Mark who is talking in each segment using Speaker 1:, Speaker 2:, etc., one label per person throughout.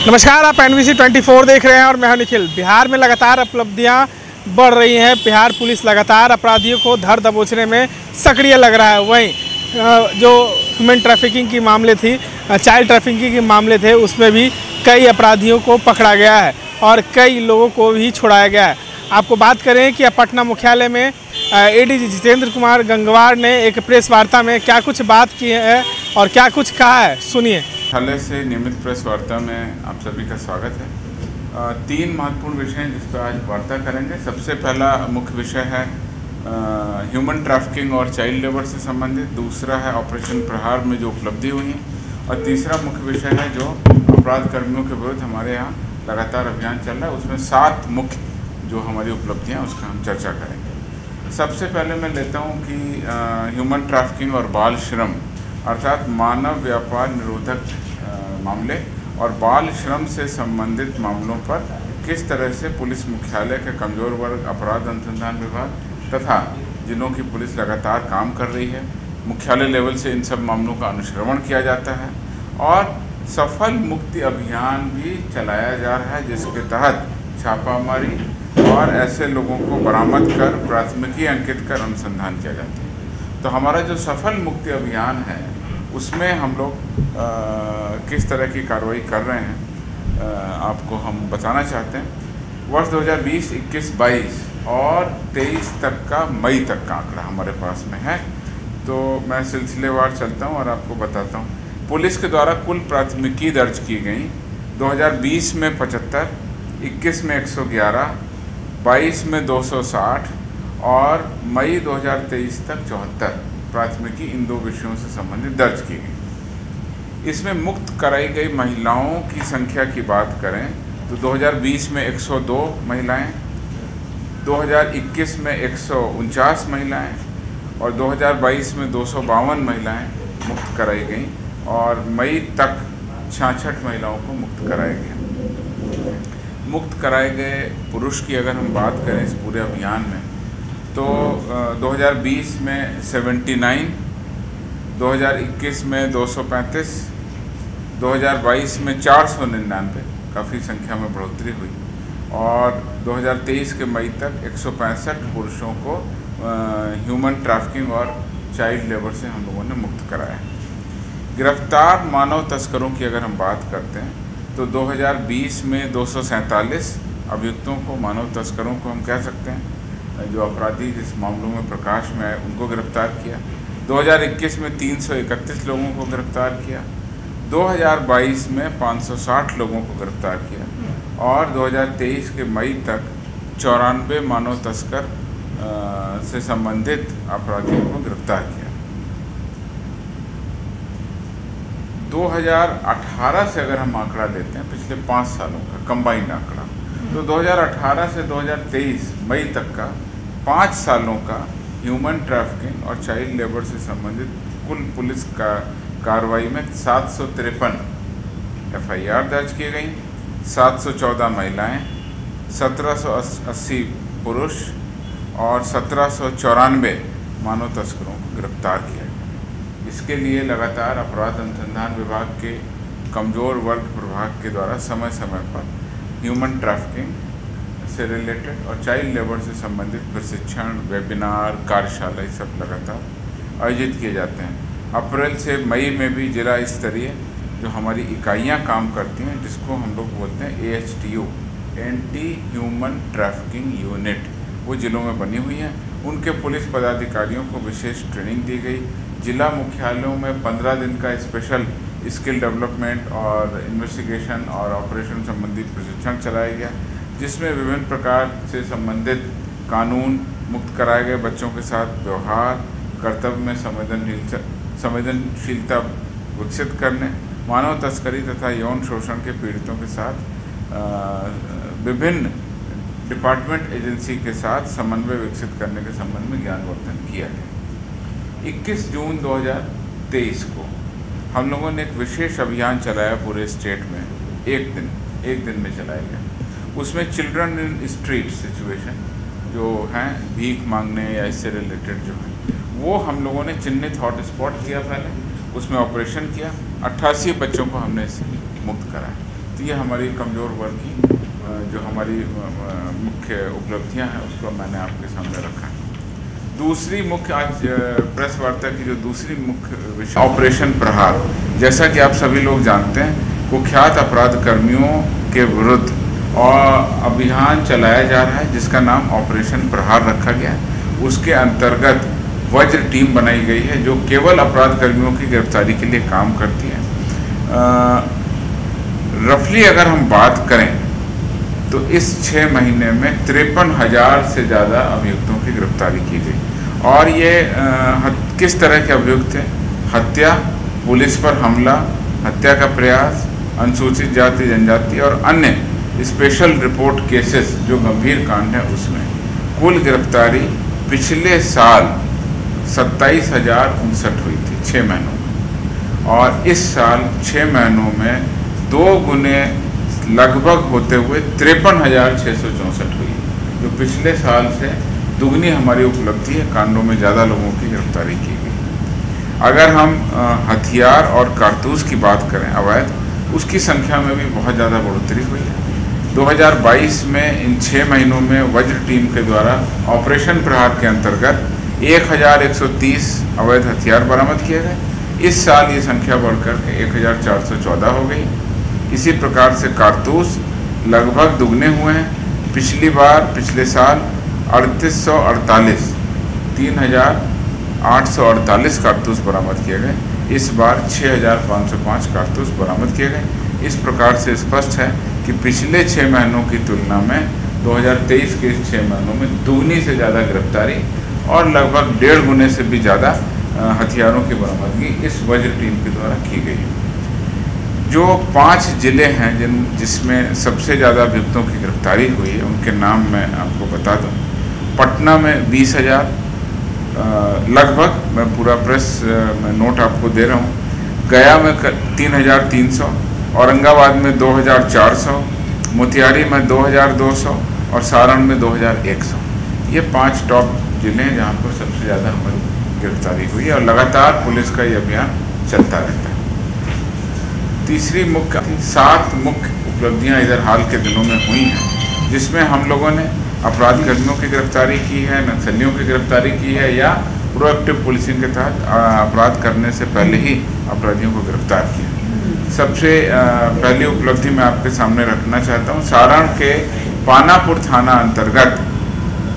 Speaker 1: नमस्कार, आप NBC 24 देख रहे हैं और मैं हूं निखिल। बिहार में लगातार उपलब्धियां बढ़ रही हैं। बिहार पुलिस लगातार अपराधियों को धर दबोचने में सक्रिय लग रहा है। वहीं जो ह्यूमन ट्रैफिकिंग की मामले थी, चाइल्ड ट्रैफिकिंग के मामले थे, उसमें भी कई अपराधियों को पकड़ा गया है और कई लोगों को भी छुड़ाया गया है। आपको बात करें कि पटना मुख्यालय में ADG जितेंद्र कुमार गंगवार ने एक प्रेस वार्ता में क्या कुछ बात की है और क्या कुछ कहा है, सुनिए।
Speaker 2: मुख्यालय से नियमित प्रेस वार्ता में आप सभी का स्वागत है। तीन महत्वपूर्ण विषय हैं जिस पर आज वार्ता करेंगे। सबसे पहला मुख्य विषय है ह्यूमन ट्रैफिकिंग और चाइल्ड लेबर से संबंधित, दूसरा है ऑपरेशन प्रहार में जो उपलब्धि हुई है, और तीसरा मुख्य विषय है जो अपराध कर्मियों के विरुद्ध हमारे यहाँ लगातार अभियान चल रहा है। उसमें 7 मुख्य जो हमारी उपलब्धियाँ हैं उसका हम चर्चा करेंगे। सबसे पहले मैं लेता हूँ कि ह्यूमन ट्रैफिकिंग और बाल श्रम अर्थात मानव व्यापार निरोधक मामले और बाल श्रम से संबंधित मामलों पर किस तरह से पुलिस मुख्यालय के कमज़ोर वर्ग अपराध अनुसंधान विभाग तथा जिलों की पुलिस लगातार काम कर रही है, मुख्यालय लेवल से इन सब मामलों का अनुश्रवण किया जाता है और सफल मुक्ति अभियान भी चलाया जा रहा है, जिसके तहत छापामारी और ऐसे लोगों को बरामद कर प्राथमिकी अंकित कर अनुसंधान किया जाता है। तो हमारा जो सफल मुक्ति अभियान है उसमें हम लोग किस तरह की कार्रवाई कर रहे हैं आपको हम बताना चाहते हैं। वर्ष 2020, 21, 22 और 23 तक का मई तक का आंकड़ा हमारे पास में है, तो मैं सिलसिलेवार चलता हूं और आपको बताता हूं। पुलिस के द्वारा कुल प्राथमिकी दर्ज की गई 2020 में 75, 21 में 111, 22 में 260 और मई 2023 तक 74 प्राथमिकी इन 2 विषयों से संबंधित दर्ज की गई। इसमें मुक्त कराई गई महिलाओं की संख्या की बात करें तो 2020 में 102 महिलाएं, 2021 में 149 महिलाएं और 2022 में 252 महिलाएं मुक्त कराई गई और मई तक 66 महिलाओं को मुक्त कराया गया। मुक्त कराए गए पुरुष की अगर हम बात करें इस पूरे अभियान में तो 2020 में 79, 2021 में 235, 2022 में 499, काफ़ी संख्या में बढ़ोतरी हुई और 2023 के मई तक 165 पुरुषों को ह्यूमन ट्रैफिकिंग और चाइल्ड लेबर से हम लोगों ने मुक्त कराया। गिरफ्तार मानव तस्करों की अगर हम बात करते हैं तो 2020 में 247 अभियुक्तों को, मानव तस्करों को हम कह सकते हैं, जो अपराधी जिस मामलों में प्रकाश में आए उनको गिरफ्तार किया। 2021 में 331 लोगों को गिरफ्तार किया, 2022 में 560 लोगों को गिरफ्तार किया और 2023 के मई तक 94 मानव तस्कर से संबंधित अपराधियों को गिरफ्तार किया। 2018 से अगर हम आंकड़ा लेते हैं, पिछले 5 सालों का कंबाइंड आंकड़ा, तो 2018 से 2023 मई तक का 5 सालों का ह्यूमन ट्रैफिकिंग और चाइल्ड लेबर से संबंधित कुल पुलिस का कार्रवाई में 753 FIR दर्ज की गई, 714 महिलाएं, 1780 पुरुष और 1794 मानव तस्करों को गिरफ्तार किया गया। इसके लिए लगातार अपराध अनुसंधान विभाग के कमज़ोर वर्ग प्रभाग के द्वारा समय समय पर ह्यूमन ट्रैफिकिंग से रिलेटेड और चाइल्ड लेबर से संबंधित प्रशिक्षण, वेबिनार, कार्यशाला ये सब लगातार आयोजित किए जाते हैं। अप्रैल से मई में भी जिला स्तरीय जो हमारी इकाइयां काम करती हैं, जिसको हम लोग बोलते हैं AHTU, anti human trafficking unit, वो जिलों में बनी हुई हैं। उनके पुलिस पदाधिकारियों को विशेष ट्रेनिंग दी गई। जिला मुख्यालयों में 15 दिन का स्पेशल स्किल डेवलपमेंट और इन्वेस्टिगेशन और ऑपरेशन संबंधी प्रशिक्षण चलाया गया, जिसमें विभिन्न प्रकार से संबंधित कानून, मुक्त कराए गए बच्चों के साथ व्यवहार, कर्तव्य में संवेदनशीलता विकसित करने, मानव तस्करी तथा यौन शोषण के पीड़ितों के साथ विभिन्न डिपार्टमेंट एजेंसी के साथ समन्वय विकसित करने के संबंध में ज्ञानवर्धन किया गया। 21 जून 2023 को हम लोगों ने एक विशेष अभियान चलाया पूरे स्टेट में, एक दिन में चलाया गया। उसमें चिल्ड्रन इन स्ट्रीट सिचुएशन जो हैं, भीख मांगने या इससे रिलेटेड जो है, वो हम लोगों ने चिन्हित हॉटस्पॉट किया, पहले उसमें ऑपरेशन किया। 88 बच्चों को हमने इससे मुक्त कराया। तो ये हमारी कमज़ोर वर्ग की जो हमारी मुख्य उपलब्धियां हैं उसको मैंने आपके सामने रखा है। दूसरी मुख्य आज प्रेस वार्ता की जो दूसरी मुख्य विषय ऑपरेशन प्रहार। जैसा कि आप सभी लोग जानते हैं, कुख्यात अपराध कर्मियों के विरुद्ध और अभियान चलाया जा रहा है जिसका नाम ऑपरेशन प्रहार रखा गया है। उसके अंतर्गत वज्र टीम बनाई गई है जो केवल अपराध कर्मियों की गिरफ्तारी के लिए काम करती है। रफली अगर हम बात करें तो इस 6 महीने में 53,000 से ज़्यादा अभियुक्तों की गिरफ्तारी की गई। और ये किस तरह के अभियुक्त थे? हत्या, पुलिस पर हमला, हत्या का प्रयास, अनुसूचित जाति जनजाति और अन्य स्पेशल रिपोर्ट केसेस जो गंभीर कांड है उसमें। कुल गिरफ्तारी पिछले साल 27,059 हुई थी 6 महीनों में, और इस साल 6 महीनों में 2 गुने लगभग होते हुए 53,664 हुई, जो पिछले साल से दुगनी हमारी उपलब्धि है। कांडों में ज़्यादा लोगों की गिरफ्तारी की गई। अगर हम हथियार और कारतूस की बात करें अवैध, उसकी संख्या में भी बहुत ज़्यादा बढ़ोतरी हुई है। 2022 में इन 6 महीनों में वज्र टीम के द्वारा ऑपरेशन प्रहार के अंतर्गत 1130 अवैध हथियार बरामद किए गए। इस साल ये संख्या बढ़कर 1414 हो गई। इसी प्रकार से कारतूस लगभग दुगने हुए हैं। पिछले साल 3,848 कारतूस बरामद किए गए। इस बार 6,505 कारतूस बरामद किए गए। इस प्रकार से स्पष्ट है कि पिछले 6 महीनों की तुलना में 2023 के इस 6 महीनों में दुगनी से ज़्यादा गिरफ्तारी और लगभग 1.5 गुने से भी ज़्यादा हथियारों की बरामदगी इस वज्र टीम के द्वारा की गई। जो 5 जिले हैं जिसमें सबसे ज़्यादा अभियुक्तों की गिरफ्तारी हुई है उनके नाम मैं आपको बता दूं। पटना में 20,000 लगभग, मैं पूरा प्रेस में नोट आपको दे रहा हूँ। गया में 3,300, औरंगाबाद में 2,400, मोतिहारी में 2,200 और सारण में 2,100। ये 5 टॉप जिले हैं जहाँ पर सबसे ज़्यादा हमारी गिरफ्तारी हुई है और लगातार पुलिस का ये अभियान चलता रहता है। तीसरी 7 मुख्य उपलब्धियाँ इधर हाल के दिनों में हुई हैं जिसमें हम लोगों ने अपराध कर्मियों की गिरफ्तारी की है, नक्सलियों की गिरफ्तारी की है या प्रोएक्टिव पुलिसिंग के तहत अपराध करने से पहले ही अपराधियों को गिरफ्तार किया। सबसे पहली उपलब्धि मैं आपके सामने रखना चाहता हूँ। सारण के पानापुर थाना अंतर्गत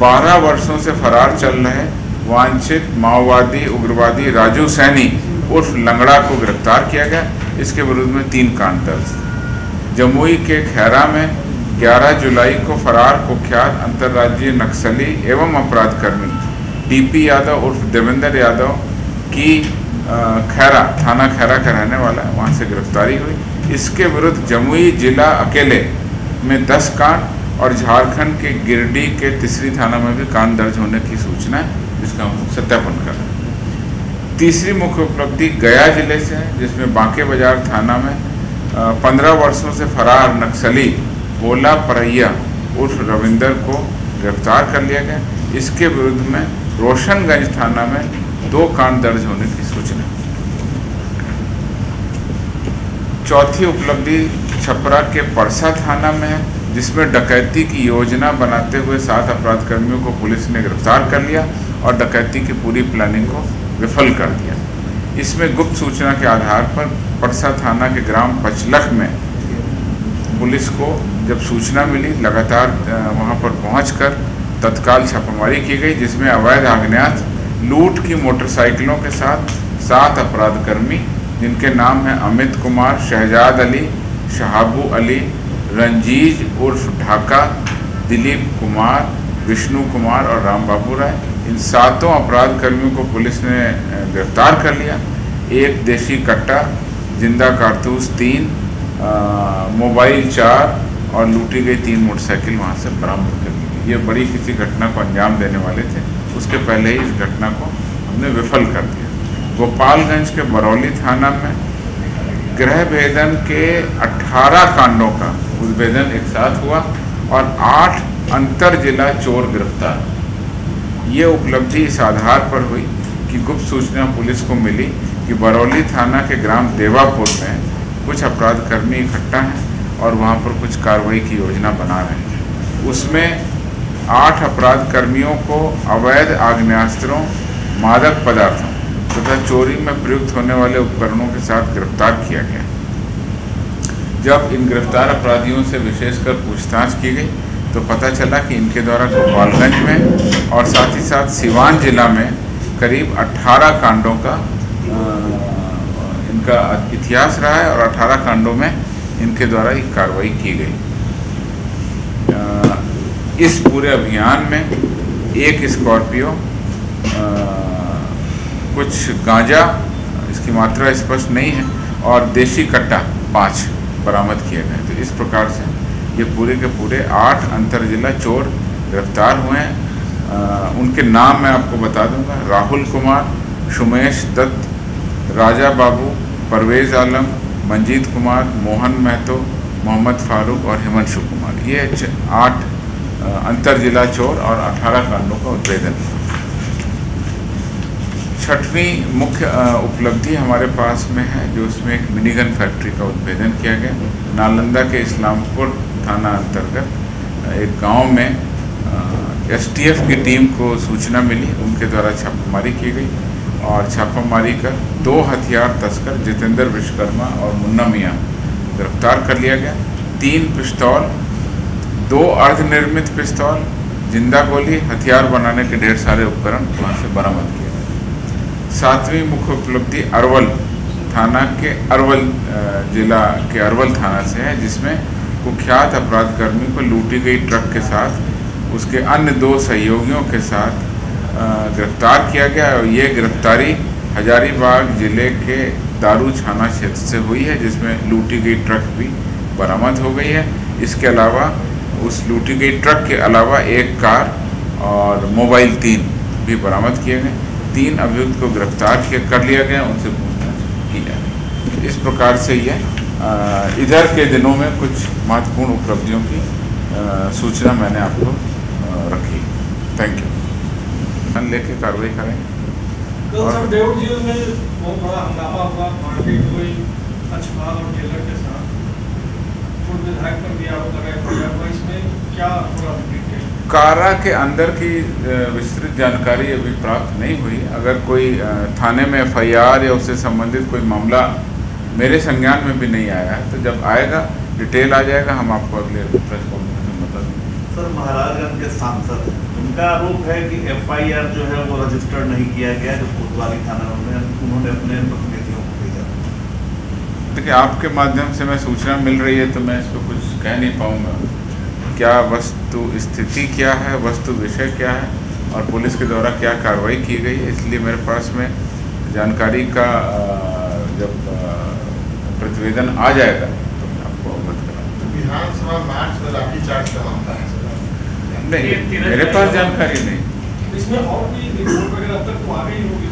Speaker 2: 12 वर्षों से फरार चल रहे वांछित माओवादी उग्रवादी राजू सैनी उर्फ लंगड़ा को गिरफ्तार किया गया। इसके विरुद्ध में 3 कांड दर्ज। जमुई के खैरा में 11 जुलाई को फरार कुख्यात अंतर्राज्यीय नक्सली एवं अपराध कर्मी डीपी यादव उर्फ देवेंद्र यादव की थाना खैरा का रहने वाला है, वहाँ से गिरफ्तारी हुई। इसके विरुद्ध जमुई जिला अकेले में 10 कांड और झारखंड के गिरिडीह के तीसरी थाना में भी कांड दर्ज होने की सूचना है, जिसका हम सत्यापन कर रहे हैं। तीसरी मुख्य उपलब्धि गया जिले से है जिसमें बांके बाजार थाना में 15 वर्षों से फरार नक्सली भोला परैया उर्फ रविंदर को गिरफ्तार कर लिया गया। इसके विरुद्ध में रोशनगंज थाना में 2 कांड दर्ज होने की सूचना। चौथी उपलब्धि छपरा के परसा थाना में है जिसमें डकैती की योजना बनाते हुए 7 अपराध कर्मियों को पुलिस ने गिरफ्तार कर लिया और डकैती की पूरी प्लानिंग को विफल कर दिया। इसमें गुप्त सूचना के आधार पर परसा थाना के ग्राम पचलख में पुलिस को जब सूचना मिली, लगातार वहां पर पहुंचकर तत्काल छापामारी की गई जिसमें अवैध आग्नेयास्त्र लूट की मोटरसाइकिलों के साथ 7 अपराधकर्मी जिनके नाम हैं अमित कुमार, शहजाद अली, शहाबू अली, रंजीज उर्फ ढाका, दिलीप कुमार, विष्णु कुमार और राम बाबू राय, इन 7 अपराध कर्मियों को पुलिस ने गिरफ्तार कर लिया। 1 देशी कट्टा, जिंदा कारतूस 3, मोबाइल 4 और लूटी गई 3 मोटरसाइकिल वहाँ से बरामद कर ली। ये बड़ी किसी घटना को अंजाम देने वाले थे, उसके पहले ही इस घटना को हमने विफल कर दिया। गोपालगंज के बरौली थाना में गृह भेदन के 18 कांडों का उद्भेदन एक साथ हुआ और 8 अंतर जिला चोर गिरफ्तार। ये उपलब्धि इस आधार पर हुई कि गुप्त सूचना पुलिस को मिली कि बरौली थाना के ग्राम देवापुर में कुछ अपराधकर्मी इकट्ठा हैं और वहाँ पर कुछ कार्रवाई की योजना बना रहे हैं। उसमें 8 अपराध कर्मियों को अवैध आग्नेयास्त्रों, मादक पदार्थों तथा चोरी में प्रयुक्त होने वाले उपकरणों के साथ गिरफ्तार किया गया। जब इन गिरफ्तार अपराधियों से विशेषकर पूछताछ की गई तो पता चला कि इनके द्वारा गोपालगंज में और साथ ही साथ सिवान जिला में करीब 18 कांडों का इनका इतिहास रहा है और 18 कांडों में इनके द्वारा एक कार्रवाई की गई। इस पूरे अभियान में एक स्कॉर्पियो, कुछ गांजा, इसकी मात्रा स्पष्ट नहीं है, और देशी कट्टा 5 बरामद किए गए। तो इस प्रकार से ये पूरे के पूरे 8 अंतर जिला चोर गिरफ्तार हुए हैं। उनके नाम मैं आपको बता दूंगा: राहुल कुमार, सुमेश दत्त, राजा बाबू, परवेज़ आलम, मंजीत कुमार, मोहन महतो, मोहम्मद फारूक और हिमांशु कुमार। ये 8 अंतर जिला चोर और 18 कांडों का उद्भेदन। 6वीं मुख्य उपलब्धि हमारे पास में है, जो उसमें एक मिनीगन फैक्ट्री का उद्भेदन किया गया। नालंदा के इस्लामपुर थाना अंतर्गत एक गांव में STF की टीम को सूचना मिली, उनके द्वारा छापामारी की गई और छापामारी कर 2 हथियार तस्कर जितेंद्र विश्वकर्मा और मुन्ना मियाँ गिरफ्तार कर लिया गया। 3 पिस्तौल, 2 अर्धनिर्मित पिस्तौल, जिंदा गोली, हथियार बनाने के ढेर सारे उपकरण वहाँ से बरामद किए गए। 7वीं मुख्य उपलब्धि अरवल थाना के अरवल जिला के अरवल थाना से है, जिसमें कुख्यात अपराधकर्मी को लूटी गई ट्रक के साथ उसके अन्य 2 सहयोगियों के साथ गिरफ्तार किया गया। और ये गिरफ्तारी हजारीबाग जिले के दारू छाना क्षेत्र से हुई है, जिसमें लूटी गई ट्रक भी बरामद हो गई है। इसके अलावा उस लूटी गई ट्रक के अलावा एक कार और मोबाइल 3 भी बरामद किए गए। 3 अभियुक्त को गिरफ्तार कर लिया गया, उनसे पूछताछ की जा रही। इस प्रकार से ये इधर के दिनों में कुछ महत्वपूर्ण उपलब्धियों की सूचना मैंने आपको रखी। Thank you. लेके कार्रवाई करेंगे।
Speaker 3: और सर देवड़ जेल में बहुत बड़ा हंगामा हुआ, मारपीट हुई अच्छपाल और जेलर के साथ, पूर्व विधायक पर भी आरोप लगाया हुआ। इसमें क्या पूरा अपडेट है?
Speaker 2: कारा के अंदर की विस्तृत जानकारी अभी प्राप्त नहीं हुई। अगर कोई थाने में FIR या उससे संबंधित कोई मामला मेरे संज्ञान में भी नहीं आया है, तो जब आएगा डिटेल आ जाएगा, हम आपको अगले प्रेस कॉन्फ्रेंस में बता देंगे।
Speaker 4: सर, महाराजगंज के सांसद, उनका आरोप है कि FIR जो है वो रजिस्टर्ड नहीं किया गया, जो कोतवाली थाना में उन्होंने अपने प्रतिनिधियों को भेजा।
Speaker 2: देखिए, आपके माध्यम से मैं सूचना मिल रही है तो मैं इस पर कुछ कह नहीं पाऊँगा। क्या वस्तु स्थिति क्या है, वस्तु विषय क्या है और पुलिस के द्वारा क्या कार्रवाई की गई है, इसलिए मेरे पास में जानकारी का जब प्रतिवेदन आ जाएगा तो मैं आपको अवगत कराऊंगा।
Speaker 5: विधानसभा मार्च में लाठीचार्ज का मामला है
Speaker 2: नहीं, मेरे पास जानकारी नहीं।
Speaker 3: इसमें और भी रिपोर्ट वगैरह अब तक तो आ गई होगी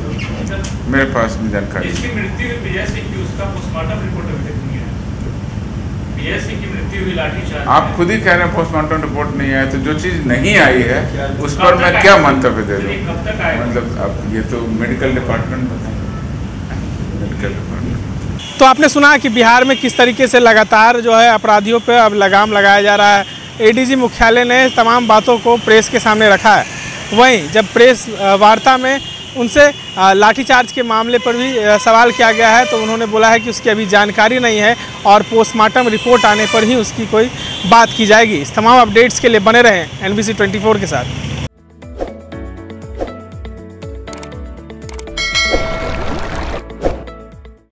Speaker 3: सर?
Speaker 2: मेरे पास में जानकारी।
Speaker 3: इसकी मृत्यु हुई विजय सिंह की, उसका पोस्टमार्टम रिपोर्ट अभी तक नहीं है। विजय सिंह की मृत्यु हुई लाठीचार्ज।
Speaker 2: आप खुद ही कह रहे हैं पोस्टमार्टम रिपोर्ट नहीं आया, तो जो चीज़ नहीं आई है उस पर मैं क्या मंतव्य दे दूँ?
Speaker 3: कब तक आएगा?
Speaker 2: मतलब अब ये तो मेडिकल डिपार्टमेंट बताएंगे। Medical department.
Speaker 1: तो आपने सुना कि बिहार में किस तरीके से लगातार जो है अपराधियों पे अब लगाम लगाया जा रहा है। ADG मुख्यालय ने तमाम बातों को प्रेस के सामने रखा है। वहीं जब प्रेस वार्ता में उनसे लाठीचार्ज के मामले पर भी सवाल किया गया है, तो उन्होंने बोला है कि उसकी अभी जानकारी नहीं है और पोस्टमार्टम रिपोर्ट आने पर ही उसकी कोई बात की जाएगी। इस तमाम अपडेट्स के लिए बने रहें NBC 24 के साथ।